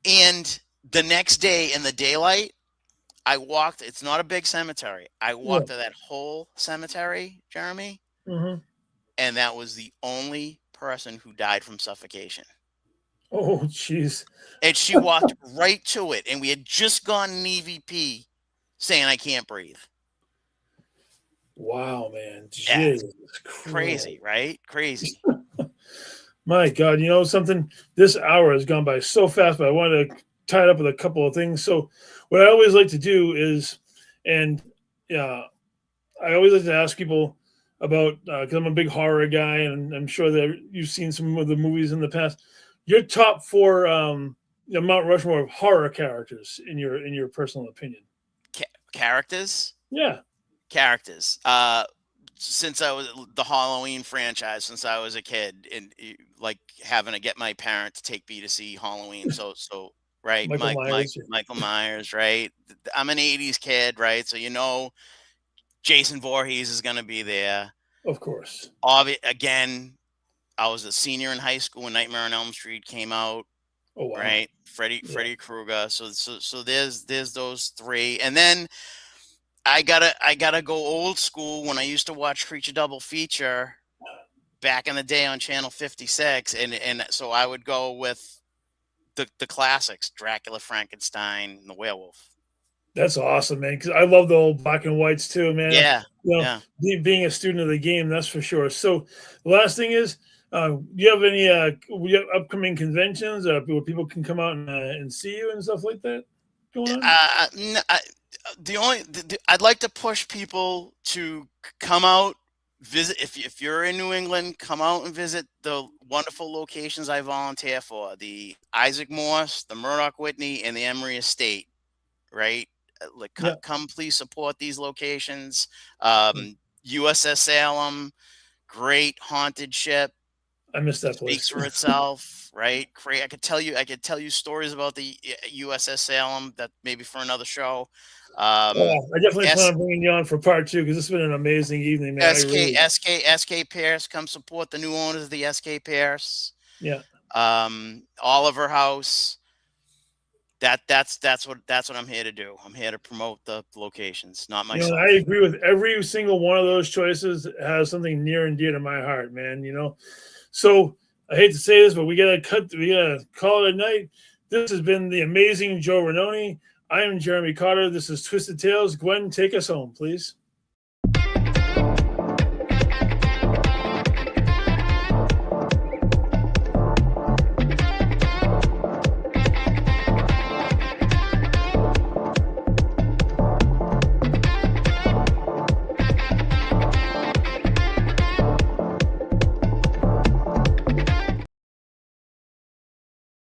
And the next day in the daylight, I walked, it's not a big cemetery. I walked to that whole cemetery, Jeremy. Mm-hmm. And that was the only person who died from suffocation. Oh, jeez. And she walked right to it. And we had just gotten an EVP saying, I can't breathe. Wow, man. Jesus crazy, right? Crazy. My God, something, this hour has gone by so fast, but I wanted to tie it up with a couple of things. So what I always like to do is, and I always like to ask people about, because I'm a big horror guy, and I'm sure that you've seen some of the movies in the past. Your top four Mount Rushmore of horror characters in your personal opinion. Characters. Yeah. Characters. Since I was the Halloween franchise, since I was a kid, and like having to get my parent to take me to see Halloween. So right, Michael Myers. Michael Myers, right? I'm an '80s kid, right? So Jason Voorhees is going to be there. Of course. Again, I was a senior in high school when Nightmare on Elm Street came out. Oh wow. Right, Freddy Krueger. So there's those three, and then I gotta go old school when I used to watch Creature Double Feature back in the day on Channel 56, and so I would go with the classics: Dracula, Frankenstein, and the Werewolf. That's awesome, man. Because I love the old black and whites too, man. Yeah, Being a student of the game, that's for sure. So the last thing is, do you have any upcoming conventions where people can come out and see you and stuff like that going on? I'd like to push people to come out, visit. If you're in New England, come out and visit the wonderful locations I volunteer for: the Isaac Morse, the Murdoch Whitney, and the Emory Estate. Right, come please support these locations. USS Salem, great haunted ship. I missed that place. Speaks for itself, right? I could tell you stories about the USS Salem that maybe for another show. I definitely plan on bringing you on for part 2 because this has been an amazing evening, man. SK Pierce, come support the new owners of the SK Pierce. Yeah. Oliver House. That's what I'm here to do. I'm here to promote the locations, not myself. I agree with every single one of those choices. It has something near and dear to my heart, man. So I hate to say this, but we gotta call it a night. This has been the amazing Joe Rainone. I am Jeremy Cotter. This is Twisted Tales. Gwen, take us home, please.